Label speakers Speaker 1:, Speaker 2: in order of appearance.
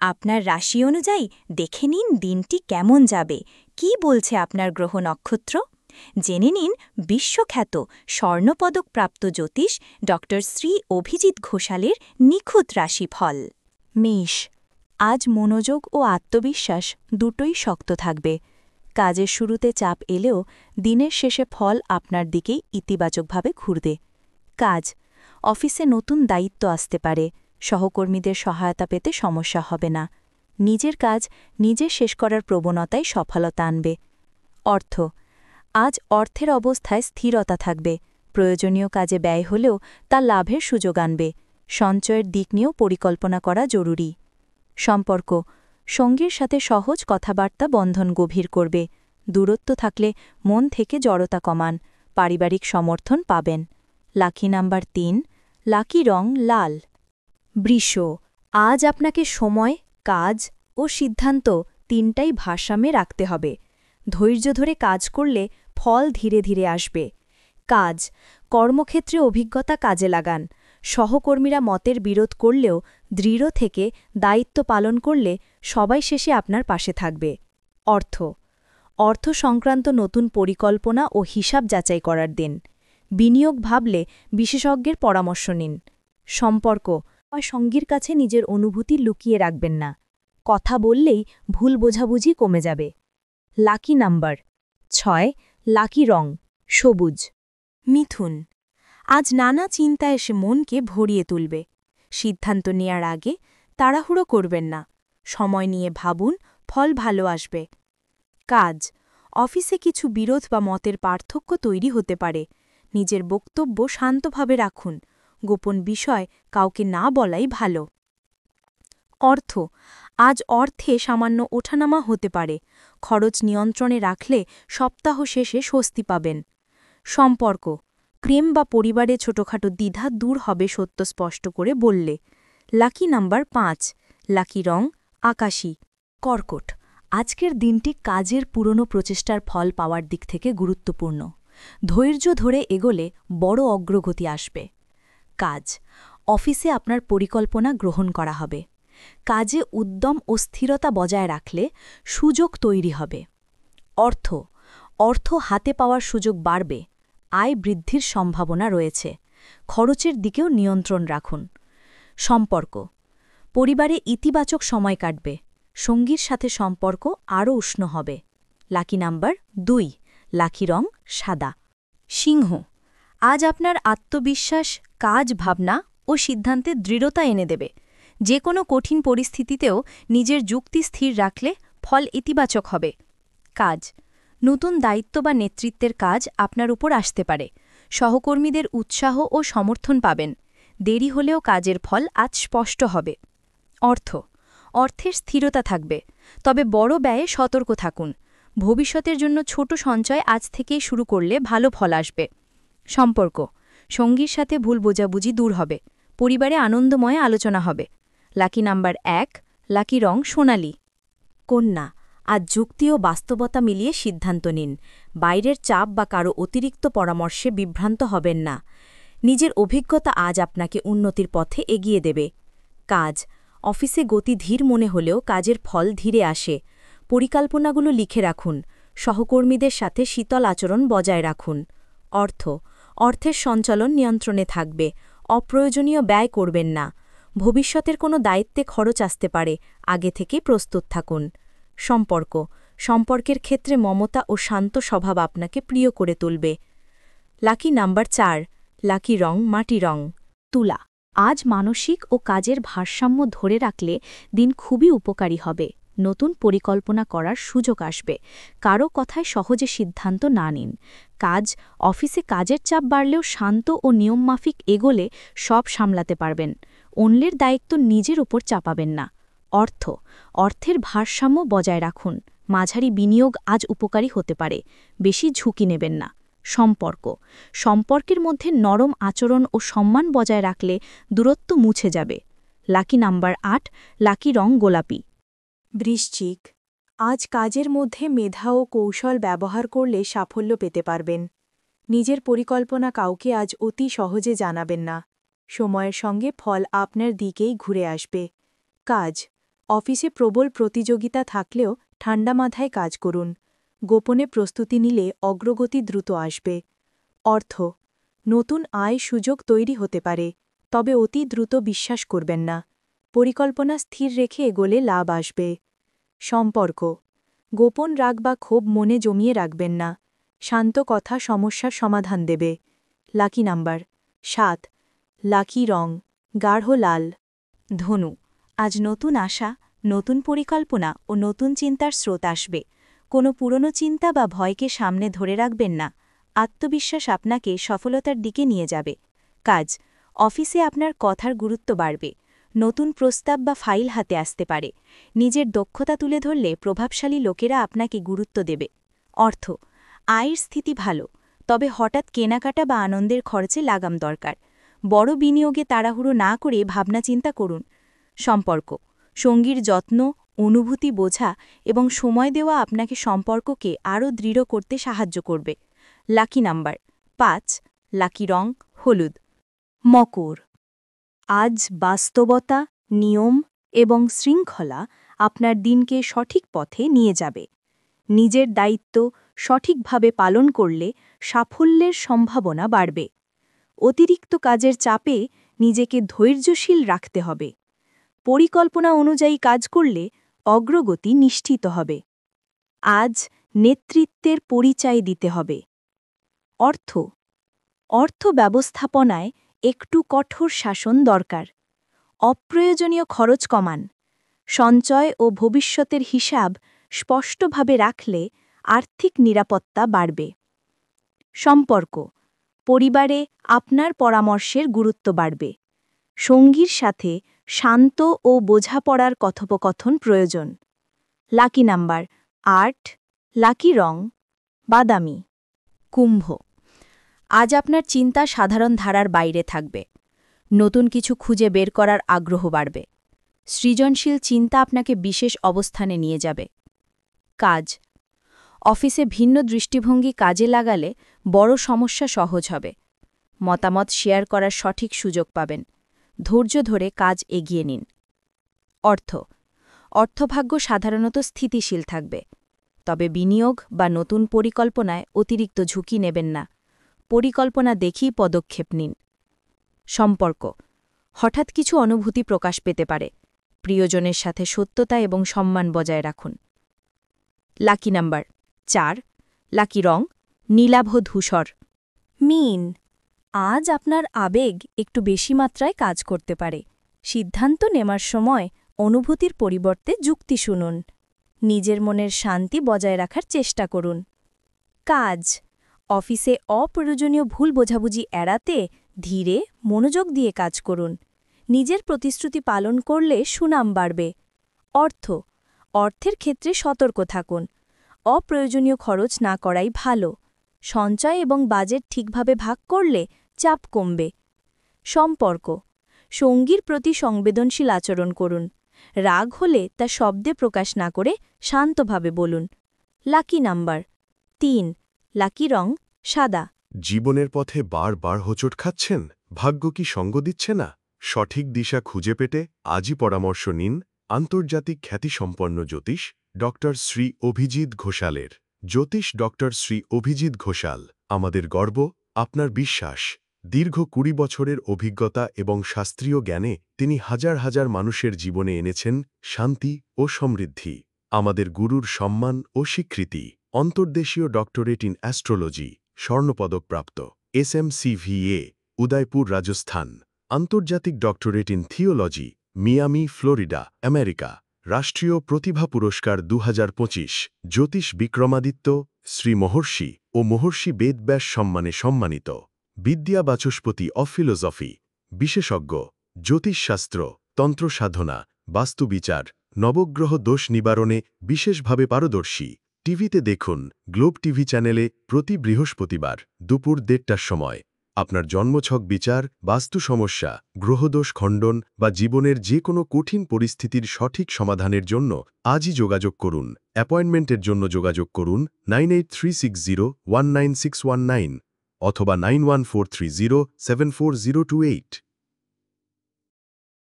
Speaker 1: আপনার রাশি অনুযায়ী দেখে নিন দিনটি কেমন যাবে কি বলছে আপনার গ্রহ নক্ষত্র জেনে নিন বিশ্বখ্যাত স্বর্ণপদকপ্রাপ্ত জ্যোতিষ ড শ্রী অভিজিৎ ঘোষালের নিখুঁত রাশিফল মেষ আজ মনোযোগ ও আত্মবিশ্বাস দুটোই শক্ত থাকবে কাজের শুরুতে চাপ এলেও দিনের শেষে ফল আপনার দিকেই ইতিবাচকভাবে ঘুরবে কাজ অফিসে নতুন দায়িত্ব আসতে পারে সহকর্মীদের সহায়তা পেতে সমস্যা হবে না নিজের কাজ নিজে শেষ করার প্রবণতায় সফলতা আনবে অর্থ আজ অর্থের অবস্থায় স্থিরতা থাকবে প্রয়োজনীয় কাজে ব্যয় হলেও তা লাভের সুযোগ আনবে সঞ্চয়ের দিক নিয়েও পরিকল্পনা করা জরুরি সম্পর্ক সঙ্গীর সাথে সহজ কথাবার্তা বন্ধন গভীর করবে দূরত্ব থাকলে মন থেকে জড়তা কমান পারিবারিক সমর্থন পাবেন লাকি নাম্বার ৩ লাকি রং লাল বৃষ আজ আপনাকে সময় কাজ ও সিদ্ধান্ত তিনটাই ভারসাম্যে রাখতে হবে ধৈর্য ধরে কাজ করলে ফল ধীরে ধীরে আসবে কাজ কর্মক্ষেত্রে অভিজ্ঞতা কাজে লাগান সহকর্মীরা মতের বিরোধ করলেও দৃঢ় থেকে দায়িত্ব পালন করলে সবাই শেষে আপনার পাশে থাকবে অর্থ সংক্রান্ত নতুন পরিকল্পনা ও হিসাব যাচাই করার দিন বিনিয়োগ ভাবলে বিশেষজ্ঞের পরামর্শ নিন সম্পর্ক সঙ্গীর কাছে নিজের অনুভূতি লুকিয়ে রাখবেন না কথা বললেই ভুল বোঝাবুঝি কমে যাবে লাকি নাম্বার ৬ লাকি রং সবুজ মিথুন আজ নানা চিন্তা এসে মনকে ভরিয়ে তুলবে সিদ্ধান্ত নেয়ার আগে তাড়াহুড়ো করবেন না সময় নিয়ে ভাবুন ফল ভালো আসবে কাজ অফিসে কিছু বিরোধ বা মতের পার্থক্য তৈরি হতে পারে নিজের বক্তব্য শান্তভাবে রাখুন গোপন বিষয় কাউকে না বলাই ভালো অর্থ আজ অর্থে সামান্য ওঠানামা হতে পারে খরচ নিয়ন্ত্রণে রাখলে সপ্তাহ শেষে স্বস্তি পাবেন সম্পর্ক প্রেম বা পরিবারে ছোটখাটো দ্বিধা দূর হবে সত্য স্পষ্ট করে বললে লাকি নাম্বার ৫ লাকি রং আকাশী কর্কট আজকের দিনটি কাজের পুরনো প্রচেষ্টার ফল পাওয়ার দিক থেকে গুরুত্বপূর্ণ ধৈর্য ধরে এগোলে বড় অগ্রগতি আসবে কাজ অফিসে আপনার পরিকল্পনা গ্রহণ করা হবে কাজে উদ্যম ও স্থিরতা বজায় রাখলে সুযোগ তৈরি হবে অর্থ হাতে পাওয়ার সুযোগ বাড়বে আয় বৃদ্ধির সম্ভাবনা রয়েছে খরচের দিকেও নিয়ন্ত্রণ রাখুন সম্পর্ক পরিবারে ইতিবাচক সময় কাটবে সঙ্গীর সাথে সম্পর্ক আরও উষ্ণ হবে লাকি নাম্বার ২ লাকি রং সাদা সিংহ আজ আপনার আত্মবিশ্বাস কাজ ভাবনা ও সিদ্ধান্তে দৃঢ়তা এনে দেবে যে কোনো কঠিন পরিস্থিতিতেও নিজের যুক্তি স্থির রাখলে ফল ইতিবাচক হবে কাজ নতুন দায়িত্ব বা নেতৃত্বের কাজ আপনার উপর আসতে পারে সহকর্মীদের উৎসাহ ও সমর্থন পাবেন দেরি হলেও কাজের ফল আজ স্পষ্ট হবে অর্থের স্থিরতা থাকবে তবে বড় ব্যয়ে সতর্ক থাকুন ভবিষ্যতের জন্য ছোট সঞ্চয় আজ থেকেই শুরু করলে ভালো ফল আসবে সম্পর্ক সঙ্গীর সাথে ভুল বোঝাবুঝি দূর হবে পরিবারে আনন্দময় আলোচনা হবে লাকি নাম্বার ১ লাকি রং সোনালি কন্যা আজ যুক্তি ও বাস্তবতা মিলিয়ে সিদ্ধান্ত নিন বাইরের চাপ বা কারো অতিরিক্ত পরামর্শে বিভ্রান্ত হবেন না নিজের অভিজ্ঞতা আজ আপনাকে উন্নতির পথে এগিয়ে দেবে কাজ অফিসে গতি ধীর মনে হলেও কাজের ফল ধীরে আসে পরিকল্পনাগুলো লিখে রাখুন সহকর্মীদের সাথে শীতল আচরণ বজায় রাখুন অর্থের সঞ্চালন নিয়ন্ত্রণে থাকবে অপ্রয়োজনীয় ব্যয় করবেন না ভবিষ্যতের কোনো দায়িত্বে খরচ আসতে পারে আগে থেকে প্রস্তুত থাকুন সম্পর্কের ক্ষেত্রে মমতা ও শান্ত স্বভাব আপনাকে প্রিয় করে তুলবে লাকি নাম্বার ৪ লাকি রং মাটি রং তুলা আজ মানসিক ও কাজের ভারসাম্য ধরে রাখলে দিন খুবই উপকারী হবে নতুন পরিকল্পনা করার সুযোগ আসবে কারো কথায় সহজে সিদ্ধান্ত না নিন অফিসে কাজের চাপ বাড়লেও শান্ত ও নিয়মমাফিক এগোলে সব সামলাতে পারবেন অন্যের দায়িত্ব নিজের উপর চাপাবেন না অর্থের ভারসাম্য বজায় রাখুন মাঝারি বিনিয়োগ আজ উপকারী হতে পারে বেশি ঝুঁকি নেবেন না সম্পর্কের মধ্যে নরম আচরণ ও সম্মান বজায় রাখলে দূরত্ব মুছে যাবে লাকি নাম্বার ৮ লাকি রং গোলাপি বৃশ্চিক আজ কাজের মধ্যে মেধা ও কৌশল ব্যবহার করলে সাফল্য পেতে পারবেন নিজের পরিকল্পনা কাউকে আজ অতি সহজে জানাবেন না সময়ের সঙ্গে ফল আপনার দিকেই ঘুরে আসবে কাজ
Speaker 2: অফিসে প্রবল প্রতিযোগিতা থাকলেও ঠান্ডা মাথায় কাজ করুন। গোপনে প্রস্তুতি নিলে অগ্রগতি দ্রুত আসবে। অর্থ, নতুন আয় সুযোগ তৈরি হতে পারে, তবে অতি দ্রুত বিশ্বাস করবেন না। পরিকল্পনা স্থির রেখে এগোলে লাভ আসবে। সম্পর্ক, গোপন রাগ বা ক্ষোভ মনে জমিয়ে রাখবেন না। শান্ত কথা সমস্যার সমাধান দেবে। লাকি নাম্বার 7, লাকি রং গাঢ় লাল।
Speaker 1: ধনু, আজ নতুন আশা, নতুন পরিকল্পনা ও নতুন চিন্তার স্রোত আসবে। কোনো পুরনো চিন্তা বা ভয়কে সামনে ধরে রাখবেন না। আত্মবিশ্বাস আপনাকে সফলতার দিকে নিয়ে যাবে। কাজ, অফিসে আপনার কথার গুরুত্ব বাড়বে। নতুন প্রস্তাব বা ফাইল হাতে আসতে পারে। নিজের দক্ষতা তুলে ধরলে প্রভাবশালী লোকেরা আপনাকে গুরুত্ব দেবে। অর্থ, আয়ের স্থিতি ভালো, তবে হঠাৎ কেনাকাটা বা আনন্দের খরচে লাগাম দরকার। বড় বিনিয়োগে তাড়াহুড়ো না করে ভাবনা চিন্তা করুন। সম্পর্ক, সঙ্গীর যত্ন, অনুভূতি বোঝা এবং সময় দেওয়া আপনাকে সম্পর্ককে আরও দৃঢ় করতে সাহায্য করবে। লাকি নাম্বার 5, লাকি রং হলুদ।
Speaker 2: মকর, আজ বাস্তবতা, নিয়ম এবং শৃঙ্খলা আপনার দিনকে সঠিক পথে নিয়ে যাবে। নিজের দায়িত্ব সঠিকভাবে পালন করলে সাফল্যের সম্ভাবনা বাড়বে। অতিরিক্ত কাজের চাপে নিজেকে ধৈর্যশীল রাখতে হবে। পরিকল্পনা অনুযায়ী কাজ করলে অগ্রগতি নিশ্চিত হবে। আজ নেতৃত্বের পরিচয় দিতে হবে। অর্থ, অর্থ ব্যবস্থাপনায় একটু কঠোর শাসন দরকার। অপ্রয়োজনীয় খরচ কমান। সঞ্চয় ও ভবিষ্যতের হিসাব স্পষ্টভাবে রাখলে আর্থিক নিরাপত্তা বাড়বে। সম্পর্ক, পরিবারে আপনার পরামর্শের গুরুত্ব বাড়বে। সঙ্গীর সাথে শান্ত ও বোঝাপড়ার কথোপকথন প্রয়োজন। লাকি নাম্বার 8, লাকি রং বাদামি।
Speaker 1: কুম্ভ, আজ আপনার চিন্তা সাধারণ ধারার বাইরে থাকবে। নতুন কিছু খুঁজে বের করার আগ্রহ বাড়বে। সৃজনশীল চিন্তা আপনাকে বিশেষ অবস্থানে নিয়ে যাবে। কাজ, অফিসে ভিন্ন দৃষ্টিভঙ্গি কাজে লাগালে বড় সমস্যা সহজ হবে। মতামত শেয়ার করার সঠিক সুযোগ পাবেন। ধৈর্য ধরে কাজ এগিয়ে নিন। অর্থ, অর্থভাগ্য সাধারণত স্থিতিশীল থাকবে, তবে বিনিয়োগ বা নতুন পরিকল্পনায় অতিরিক্ত ঝুঁকি নেবেন না। পরিকল্পনা দেখেই পদক্ষেপ নিন। সম্পর্ক, হঠাৎ কিছু অনুভূতি প্রকাশ পেতে পারে। প্রিয়জনের সাথে সত্যতা এবং সম্মান বজায় রাখুন। লাকি নাম্বার 4, লাকি রং নীলাভ ধূসর।
Speaker 2: মীন, আজ আপনার আবেগ একটু বেশি মাত্রায় কাজ করতে পারে। সিদ্ধান্ত নেওয়ার সময় অনুভূতির পরিবর্তে যুক্তি শুনুন। নিজের মনের শান্তি বজায় রাখার চেষ্টা করুন। কাজ, অফিসে অপ্রয়োজনীয় ভুল বোঝাবুঝি এড়াতে ধীরে মনোযোগ দিয়ে কাজ করুন। নিজের প্রতিশ্রুতি পালন করলে সুনাম বাড়বে। অর্থ, অর্থের ক্ষেত্রে সতর্ক থাকুন। অপ্রয়োজনীয় খরচ না করাই ভালো। সঞ্চয় এবং বাজেট ঠিকভাবে ভাগ করলে চাপ কমবে। সম্পর্ক, সঙ্গীর প্রতি সংবেদনশীল আচরণ করুন। রাগ হলে তা শব্দে প্রকাশ না করে শান্তভাবে বলুন। লাকি নাম্বার 3, লাকি রং সাদা।
Speaker 3: জীবনের পথে বারবার হোঁচট খাচ্ছেন, ভাগ্য কি সঙ্গ দিচ্ছে না? সঠিক দিশা খুঁজে পেতে আজই পরামর্শ নিন আন্তর্জাতিক খ্যাতিসম্পন্ন জ্যোতিষ ডক্টর শ্রী অভিজিৎ ঘোষালের। জ্যোতিষ ডক্টর শ্রী অভিজিৎ ঘোষাল আমাদের গর্ব, আপনার বিশ্বাস। দীর্ঘ 20 বছরের অভিজ্ঞতা এবং শাস্ত্রীয় জ্ঞানে তিনি হাজার হাজার মানুষের জীবনে এনেছেন শান্তি ও সমৃদ্ধি। আমাদের গুরুর সম্মান ও স্বীকৃতি। অন্তর্দেশীয় ডক্টরেট ইন অ্যাস্ট্রোলজি, স্বর্ণপদকপ্রাপ্ত, SMCVA, উদয়পুর, রাজস্থান। আন্তর্জাতিক doctorate in theology, Miami, Florida, America. রাষ্ট্রীয় প্রতিভা পুরস্কার 2025, জ্যোতিষ বিক্রমাদিত্য, শ্রী মহর্ষি ও মহর্ষি বেদব্যাস সম্মানে সম্মানিত। বিদ্যা বাচস্পতি অফ ফিলোসফি, বিশেষজ্ঞ, জ্যোতিষশাস্ত্র, তন্ত্র সাধনা, বাস্তুবিচার, নবগ্রহ দোষ নিবারণে বিশেষভাবে পারদর্শী। টিভিতে দেখুন গ্লোব টিভি চ্যানেলে প্রতি বৃহস্পতিবার দুপুর 1:30টার সময়। আপনার জন্মছক বিচার, বাস্তু সমস্যা, গ্রহদোষ খণ্ডন বা জীবনের যে কোনো কঠিন পরিস্থিতির সঠিক সমাধানের জন্য আজই যোগাযোগ করুন। অ্যাপয়েন্টমেন্টের জন্য যোগাযোগ করুন 9836019619 অথবা 9143074028।